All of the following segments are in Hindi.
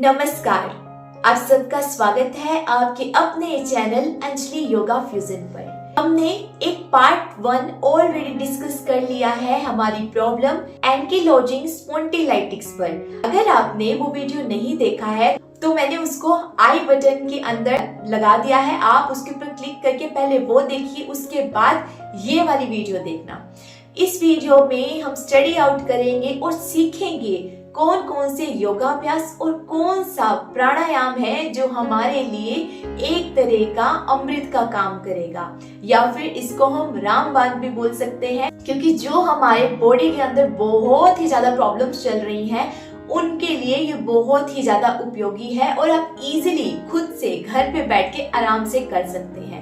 नमस्कार, आप सबका स्वागत है आपके अपने चैनल अंजलि योगा फ्यूजन पर। हमने एक पार्ट 1 ऑलरेडी डिस्कस कर लिया है हमारी प्रॉब्लम एंकिलोजिंग स्पॉन्डिलाइटिस पर। अगर आपने वो वीडियो नहीं देखा है तो मैंने उसको आई बटन के अंदर लगा दिया है, आप उसके ऊपर क्लिक करके पहले वो देखिए, उसके बाद ये वाली वीडियो देखना। इस वीडियो में हम स्टडी आउट करेंगे और सीखेंगे कौन कौन से योगाभ्यास और कौन सा प्राणायाम है जो हमारे लिए एक तरह का अमृत का काम करेगा, या फिर इसको हम रामबाण भी बोल सकते हैं, क्योंकि जो हमारे बॉडी के अंदर बहुत ही ज्यादा प्रॉब्लम्स चल रही हैं उनके लिए ये बहुत ही ज्यादा उपयोगी है और आप इजीली खुद से घर पे बैठ के आराम से कर सकते हैं।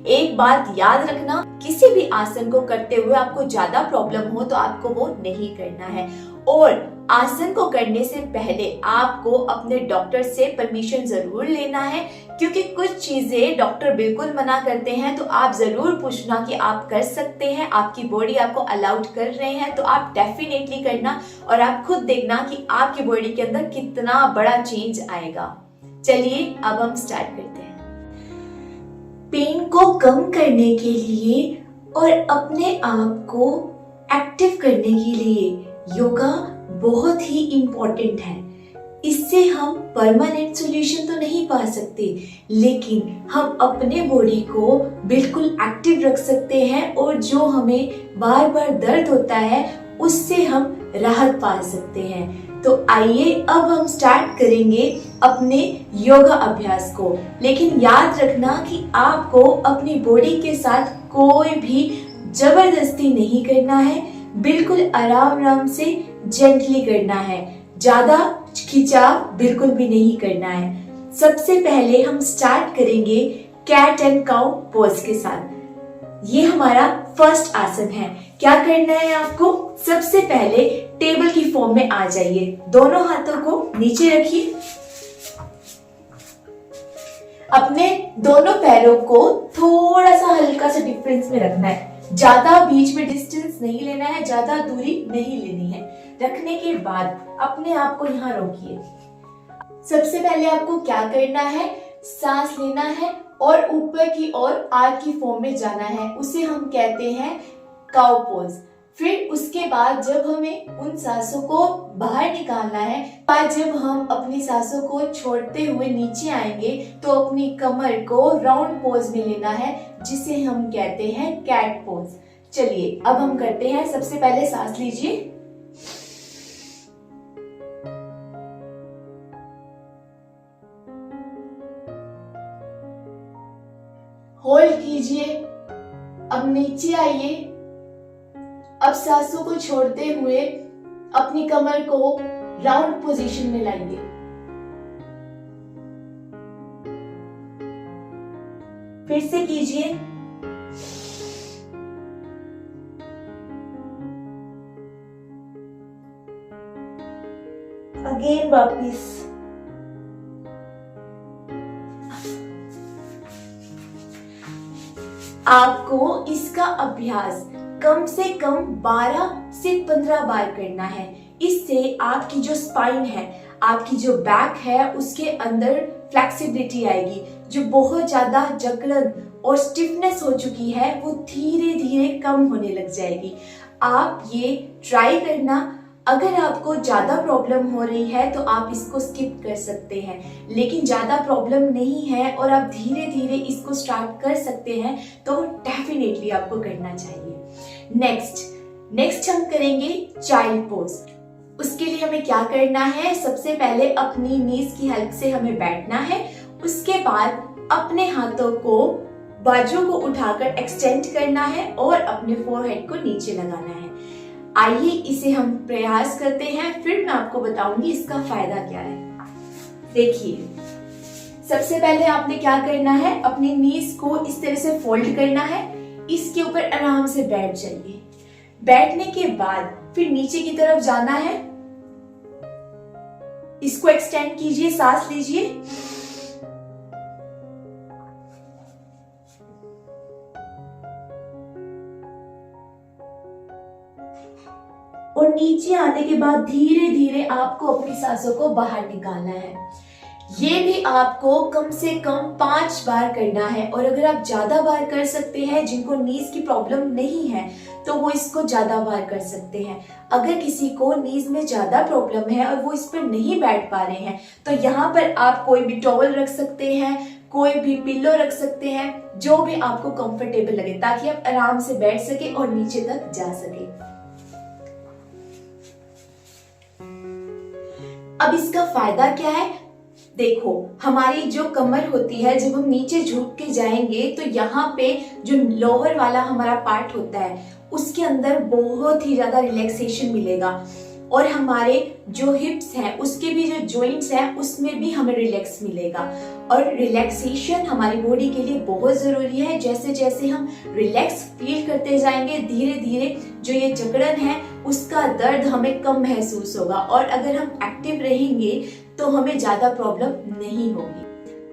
एक बात याद रखना, किसी भी आसन को करते हुए आपको ज्यादा प्रॉब्लम हो तो आपको वो नहीं करना है, और आसन को करने से पहले आपको अपने डॉक्टर से परमिशन जरूर लेना है, क्योंकि कुछ चीजें डॉक्टर बिल्कुल मना करते हैं। तो आप जरूर पूछना कि आप कर सकते हैं, आपकी बॉडी आपको अलाउड कर रहे हैं तो आप डेफिनेटली करना, और आप खुद देखना कि आपकी बॉडी के अंदर कितना बड़ा चेंज आएगा। चलिए अब हम स्टार्ट करते हैं। पेन को कम करने के लिए और अपने आप को एक्टिव करने के लिए योगा बहुत ही इम्पोर्टेंट है। इससे हम परमानेंट सॉल्यूशन तो नहीं पा सकते, लेकिन हम अपने बॉडी को बिल्कुल एक्टिव रख सकते हैं और जो हमें बार बार दर्द होता है उससे हम राहत पा सकते हैं। तो आइए अब हम स्टार्ट करेंगे अपने योगा अभ्यास को, लेकिन याद रखना कि आपको अपनी बॉडी के साथ कोई भी जबरदस्ती नहीं करना है, बिल्कुल आराम आराम से जेंटली करना है, ज्यादा खिंचाव बिल्कुल भी नहीं करना है। सबसे पहले हम स्टार्ट करेंगे कैट एंड काउ पोज के साथ। ये हमारा फर्स्ट आसन है। क्या करना है आपको, सबसे पहले टेबल की फॉर्म में आ जाइए, दोनों हाथों को नीचे रखिए, अपने दोनों पैरों को थोड़ा सा हल्का सा डिफरेंस में रखना है, ज्यादा बीच में डिस्टेंस नहीं लेना है, ज्यादा दूरी नहीं लेनी है। रखने के बाद अपने आप को यहाँ रोकिए। सबसे पहले आपको क्या करना है, सांस लेना है और ऊपर की ओर आर की फॉर्म में जाना है, उसे हम कहते हैं काउ पोज। फिर उसके बाद जब हमें उन सांसों को बाहर निकालना है, जब हम अपनी सांसों को छोड़ते हुए नीचे आएंगे तो अपनी कमर को राउंड पोज में लेना है, जिसे हम कहते हैं कैट पोज। चलिए अब हम करते हैं। सबसे पहले सांस लीजिए, होल्ड कीजिए, अब नीचे आइए, अब सांसों को छोड़ते हुए अपनी कमर को राउंड पोजीशन में लाइए। फिर से कीजिए, अगेन वापिस, आपको इसका अभ्यास कम से कम 12 से 15 बार करना है। इससे आपकी जो स्पाइन है, आपकी जो बैक है, उसके अंदर फ्लेक्सिबिलिटी आएगी। जो बहुत ज्यादा जकड़न और स्टिफनेस हो चुकी है वो धीरे धीरे कम होने लग जाएगी। आप ये ट्राई करना। अगर आपको ज्यादा प्रॉब्लम हो रही है तो आप इसको स्किप कर सकते हैं, लेकिन ज्यादा प्रॉब्लम नहीं है और आप धीरे धीरे इसको स्टार्ट कर सकते हैं तो डेफिनेटली आपको करना चाहिए। नेक्स्ट हम करेंगे चाइल्ड पोज। उसके लिए हमें क्या करना है, सबसे पहले अपनी नीज की हेल्प से हमें बैठना है। उसके बाद अपने हाथों को बाजुओं को उठाकर एक्सटेंड करना है और अपने फोरहेड को नीचे लगाना है। आइए इसे हम प्रयास करते हैं, फिर मैं आपको बताऊंगी इसका फायदा क्या है। देखिए, सबसे पहले आपने क्या करना है, अपनी नीज को इस तरह से फोल्ड करना है, इसके ऊपर आराम से बैठ जाइए। बैठने के बाद फिर नीचे की तरफ जाना है, इसको एक्सटेंड कीजिए, सांस लीजिए, और नीचे आने के बाद धीरे धीरे आपको अपनी सांसों को बाहर निकालना है। ये भी आपको कम से कम 5 बार करना है। और अगर आप ज्यादा बार कर सकते हैं, जिनको नीज की प्रॉब्लम नहीं है, तो वो इसको ज्यादा बार कर सकते हैं। अगर किसी को नीज में ज्यादा प्रॉब्लम है और वो इस पर नहीं बैठ पा रहे हैं, तो यहाँ पर आप कोई भी टॉवल रख सकते हैं, कोई भी पिल्लो रख सकते हैं, जो भी आपको कंफर्टेबल लगे, ताकि आप आराम से बैठ सके और नीचे तक जा सके। अब इसका फायदा क्या है? देखो, हमारी जो कमर होती है, जब हम नीचे झुक के जाएंगे तो यहाँ पे जो लोअर वाला हमारा पार्ट होता है, उसके अंदर बहुत ही ज्यादा रिलैक्सेशन मिलेगा। और हमारे जो हिप्स हैं, उसके भी जो जॉइंट्स हैं, उसमें भी हमें रिलैक्स मिलेगा। और रिलैक्सेशन हमारी बॉडी के लिए बहुत जरूरी है। जैसे जैसे हम रिलैक्स फील करते जाएंगे, धीरे धीरे जो ये जकड़न है, उसका दर्द हमें कम महसूस होगा। और अगर हम एक्टिव रहेंगे तो हमें ज्यादा प्रॉब्लम नहीं होगी।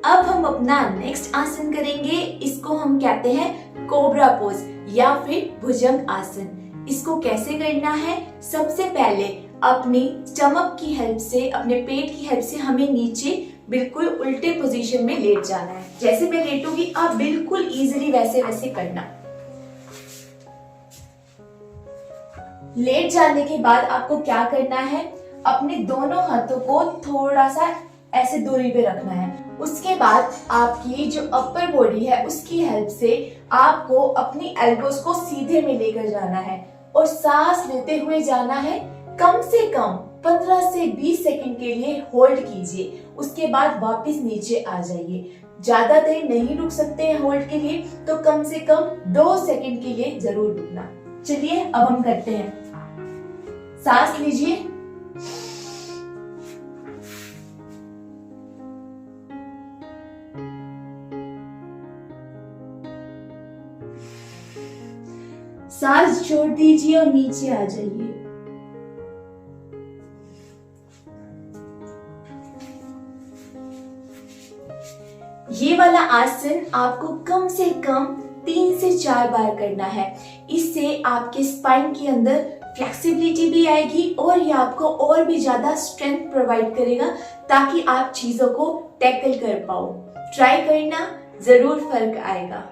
अब हम अपना नेक्स्ट आसन करेंगे। इसको हम कहते हैं कोबरा पोज या फिर भुजंग आसन। इसको कैसे करना है? सबसे पहले अपनी स्टमक की हेल्प से, अपने पेट की हेल्प से हमें नीचे बिल्कुल उल्टे पोजीशन में लेट जाना है। जैसे मैं लेटूंगी, आप बिल्कुल इजीली वैसे वैसे करना। लेट जाने के बाद आपको क्या करना है? अपने दोनों हाथों को थोड़ा सा ऐसे दूरी पे रखना है। उसके बाद आपकी जो अपर बॉडी है, उसकी हेल्प से आपको अपनी एल्बोज को सीधे में लेकर जाना है और सांस लेते हुए जाना है। कम से कम 15 से 20 सेकंड के लिए होल्ड कीजिए। उसके बाद वापस नीचे आ जाइए। ज्यादा देर नहीं रुक सकते हैं होल्ड के लिए, तो कम से कम 2 सेकंड के लिए जरूर रुकना। चलिए अब हम करते हैं। सांस लीजिए, सांस छोड़ दीजिए और नीचे आ जाइए। ये वाला आसन आपको कम से कम 3 से 4 बार करना है। इससे आपके स्पाइन के अंदर फ्लेक्सिबिलिटी भी आएगी और ये आपको और भी ज्यादा स्ट्रेंथ प्रोवाइड करेगा, ताकि आप चीजों को टैकल कर पाओ। ट्राई करना, जरूर फर्क आएगा।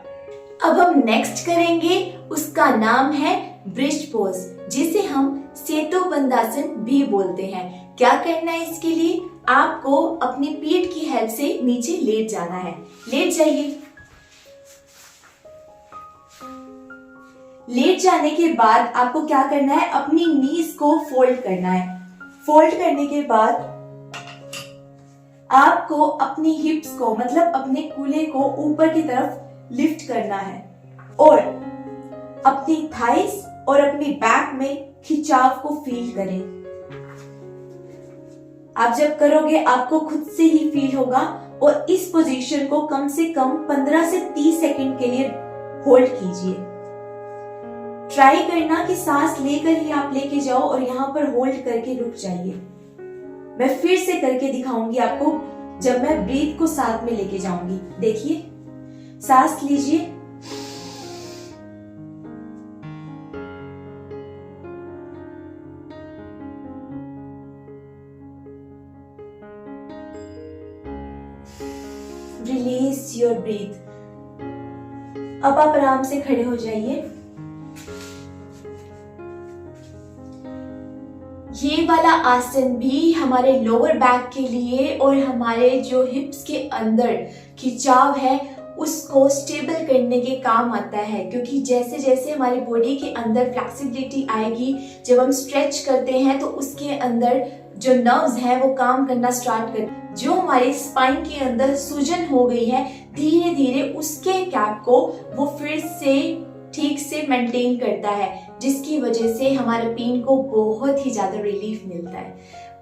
अब हम नेक्स्ट करेंगे, उसका नाम है ब्रिज पोज, जिसे हम सेतु बंदासन भी बोलते हैं। क्या करना है इसके लिए? आपको अपनी पीठ की हेल्प से नीचे लेट जाना है। लेट जाइए। लेट जाने के बाद आपको क्या करना है? अपनी नीज को फोल्ड करना है। फोल्ड करने के बाद आपको अपनी हिप्स को, मतलब अपने कूल्हे को ऊपर की तरफ लिफ्ट करना है और अपनी थाइस और अपनी बैक में खिंचाव को फील करें। आप जब करोगे आपको खुद से ही फील होगा। और इस पोजीशन को कम से कम 15 से 30 सेकंड के लिए होल्ड कीजिए। ट्राई करना कि सांस लेकर ही आप लेके जाओ और यहाँ पर होल्ड करके रुक जाइए। मैं फिर से करके दिखाऊंगी आपको, जब मैं ब्रीथ को साथ में लेके जाऊंगी। देखिए, सांस लीजिए, रिलीज योर ब्रीथ। अब आप आराम से खड़े हो जाइए। ये वाला आसन भी हमारे लोअर बैक के लिए और हमारे जो हिप्स के अंदर खिंचाव है, उसको स्टेबल करने के काम आता है। क्योंकि जैसे जैसे हमारी बॉडी के अंदर फ्लेक्सिबिलिटी आएगी, जब हम स्ट्रेच करते हैं, तो उसके अंदर जो नर्व्स हैं वो काम करना स्टार्ट कर, जो हमारे स्पाइन के अंदर सूजन हो गई है, धीरे धीरे उसके कैप को वो फिर से ठीक से मेंटेन करता है, जिसकी वजह से हमारे पेन को बहुत ही ज्यादा रिलीफ मिलता है।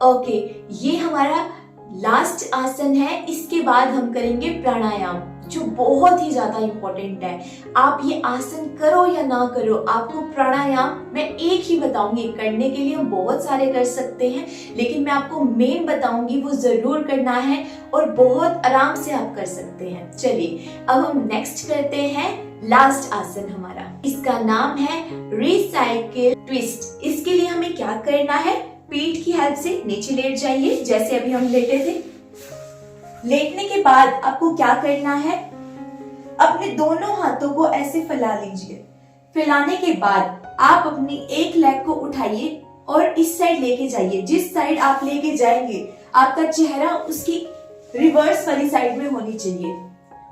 ओके, ये हमारा लास्ट आसन है। इसके बाद हम करेंगे प्राणायाम, जो बहुत ही ज्यादा इम्पोर्टेंट है। आप ये आसन करो या ना करो, आपको प्राणायाम मैं एक ही बताऊंगी। करने के लिए हम बहुत सारे कर सकते हैं, लेकिन मैं आपको मेन बताऊंगी, वो जरूर करना है और बहुत आराम से आप कर सकते हैं। चलिए अब हम नेक्स्ट करते हैं लास्ट आसन हमारा। इसका नाम है रिसाइकिल ट्विस्ट। इसके लिए हमें क्या करना है, पीठ की हेल्प से नीचे लेट जाइए जैसे अभी हम लेटे थे। लेटने के बाद आपको क्या करना है, अपने दोनों हाथों को ऐसे फैला लीजिए। फैलाने के बाद आप अपनी एक लेग को उठाइए और इस साइड लेके जाइए। जिस साइड आप लेके जाएंगे आपका चेहरा उसकी रिवर्स वाली साइड में होनी चाहिए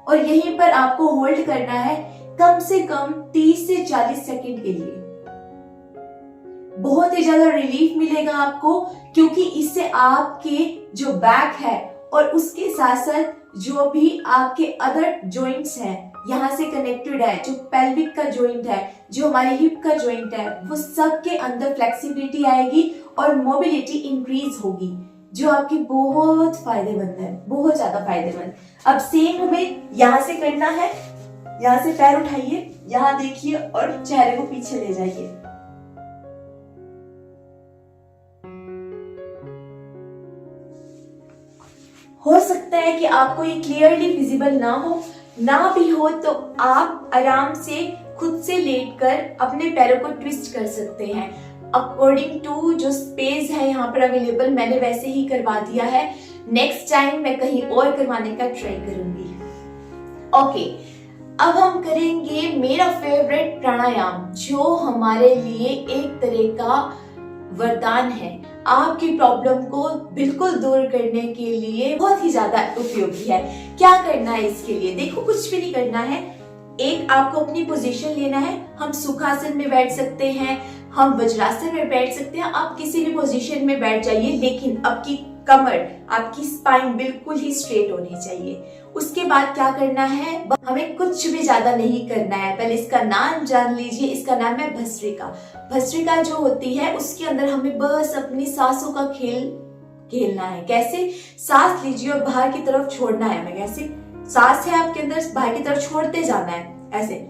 और यहीं पर आपको होल्ड करना है कम से कम 30 से 40 सेकंड के लिए। बहुत ही ज्यादा रिलीफ मिलेगा आपको, क्योंकि इससे आपके जो बैक है और उसके साथ साथ जो भी आपके अदर जॉइंट्स हैं यहाँ से कनेक्टेड है, जो पेल्विक का जॉइंट है, जो हमारे हिप का जॉइंट है, वो सब के अंदर फ्लेक्सिबिलिटी आएगी और मोबिलिटी इंक्रीज होगी, जो आपकी बहुत फायदेमंद है, बहुत ज्यादा फायदेमंद। अब सेम हमें यहाँ से करना है। यहाँ से पैर उठाइए, यहाँ देखिए और चेहरे को पीछे ले जाइए। हो सकता है कि आपको ये क्लियरली विजिबल ना भी हो तो आप आराम से खुद से लेटकर अपने पैरों को ट्विस्ट कर सकते हैं। अकॉर्डिंग टू जो स्पेस है यहाँ पर अवेलेबल, मैंने वैसे ही करवा दिया है। नेक्स्ट टाइम मैं कहीं और करवाने का ट्राई करूंगी। ओके, अब हम करेंगे मेरा फेवरेट प्राणायाम, जो हमारे लिए एक तरह का वरदान है। आपकी प्रॉब्लम को बिल्कुल दूर करने के लिए बहुत ही ज्यादा उपयोगी है। क्या करना है इसके लिए, देखो कुछ भी नहीं करना है। एक आपको अपनी पोजीशन लेना है। हम सुखासन में बैठ सकते हैं, हम वज्रासन में बैठ सकते हैं, आप किसी भी पोजीशन में बैठ जाइए, लेकिन आपकी कमर, आपकी स्पाइन बिल्कुल ही स्ट्रेट होनी चाहिए। उसके बाद क्या करना है, हमें कुछ भी ज्यादा नहीं करना है। पहले इसका नाम जान लीजिए। इसका नाम है भस्त्रिका। भस्त्रिका जो होती है उसके अंदर हमें बस अपनी सांसों का खेलना है। कैसे, सांस लीजिए और बाहर की तरफ छोड़ना है हमें। कैसे, सांस है आपके अंदर, बाहर की तरफ छोड़ते जाना है ऐसे।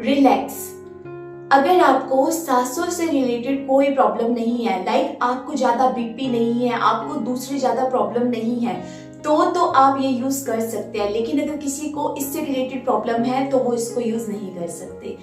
रिलैक्स। अगर आपको सांसों से रिलेटेड कोई प्रॉब्लम नहीं है, लाइक आपको ज्यादा बीपी नहीं है, आपको दूसरी ज्यादा प्रॉब्लम नहीं है, तो आप ये यूज कर सकते हैं। लेकिन अगर किसी को इससे रिलेटेड प्रॉब्लम है तो वो इसको यूज नहीं कर सकते।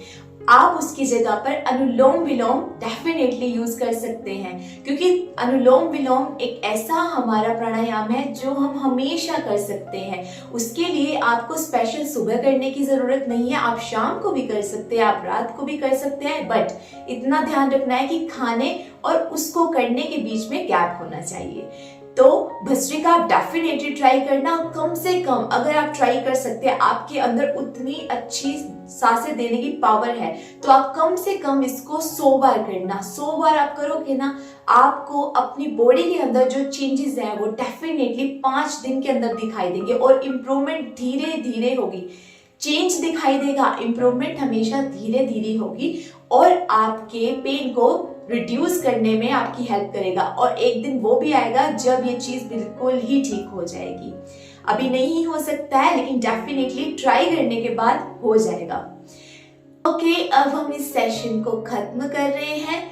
आप उसकी जगह पर अनुलोम विलोम डेफिनेटली यूज कर सकते हैं, क्योंकि अनुलोम विलोम एक ऐसा हमारा प्राणायाम है जो हम हमेशा कर सकते हैं। उसके लिए आपको स्पेशल सुबह करने की जरूरत नहीं है, आप शाम को भी कर सकते हैं, आप रात को भी कर सकते हैं। बट इतना ध्यान रखना है कि खाने और उसको करने के बीच में गैप होना चाहिए। तो भस्त्रिका आप डेफिनेटली ट्राई करना। कम से कम अगर आप ट्राई कर सकते हैं, आपके अंदर उतनी अच्छी सांसें देने की पावर है, तो आप कम से कम इसको 100 बार करना। 100 बार आप करोगे ना, आपको अपनी बॉडी के अंदर जो चेंजेस हैं वो डेफिनेटली 5 दिन के अंदर दिखाई देंगे और इम्प्रूवमेंट धीरे धीरे होगी। चेंज दिखाई देगा, इम्प्रूवमेंट हमेशा धीरे धीरे होगी और आपके पेन को रिड्यूस करने में आपकी हेल्प करेगा। और एक दिन वो भी आएगा जब ये चीज बिल्कुल ही ठीक हो जाएगी। अभी नहीं हो सकता है, लेकिन डेफिनेटली ट्राई करने के बाद हो जाएगा। ओके, अब हम इस सेशन को खत्म कर रहे हैं।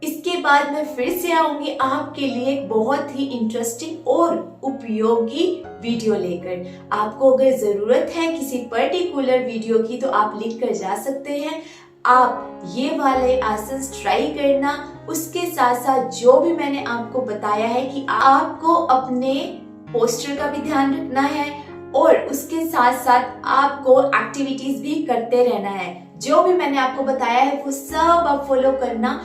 इसके बाद मैं फिर से आऊंगी आपके लिए एक बहुत ही इंटरेस्टिंग और उपयोगी वीडियो लेकर। आपको अगर जरूरत है किसी पर्टिकुलर वीडियो की तो आप लिख कर जा सकते हैं। आप ये वाले आसन ट्राई करना। उसके साथ साथ जो भी मैंने आपको बताया है कि आपको अपने पोस्चर का भी ध्यान रखना है और उसके साथ साथ आपको एक्टिविटीज भी करते रहना है। जो भी मैंने आपको बताया है वो सब आप फॉलो करना।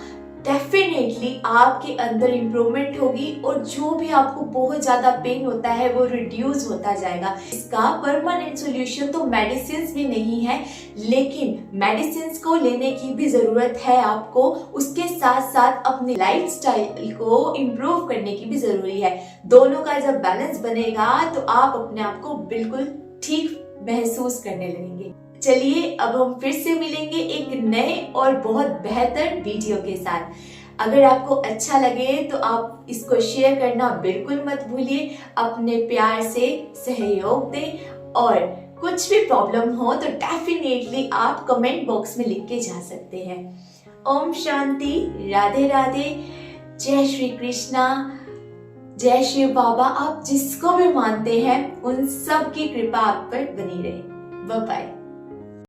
डेफिनेटली आपके अंदर इम्प्रूवमेंट होगी और जो भी आपको बहुत ज्यादा पेन होता है वो रिड्यूस होता जाएगा। इसका परमानेंट सॉल्यूशन तो मेडिसिन भी नहीं है, लेकिन मेडिसिन को लेने की भी जरूरत है आपको, उसके साथ साथ अपने लाइफस्टाइल को इम्प्रूव करने की भी जरूरी है। दोनों का जब बैलेंस बनेगा तो आप अपने आप को बिल्कुल ठीक महसूस करने लगेंगे। चलिए अब हम फिर से मिलेंगे एक नए और बहुत बेहतर वीडियो के साथ। अगर आपको अच्छा लगे तो आप इसको शेयर करना बिल्कुल मत भूलिए, अपने प्यार से सहयोग दें और कुछ भी प्रॉब्लम हो तो डेफिनेटली आप कमेंट बॉक्स में लिख के जा सकते हैं। ओम शांति, राधे राधे, जय श्री कृष्णा, जय शिव बाबा। आप जिसको भी मानते हैं उन सब की कृपा आप पर बनी रहे। Bye bye.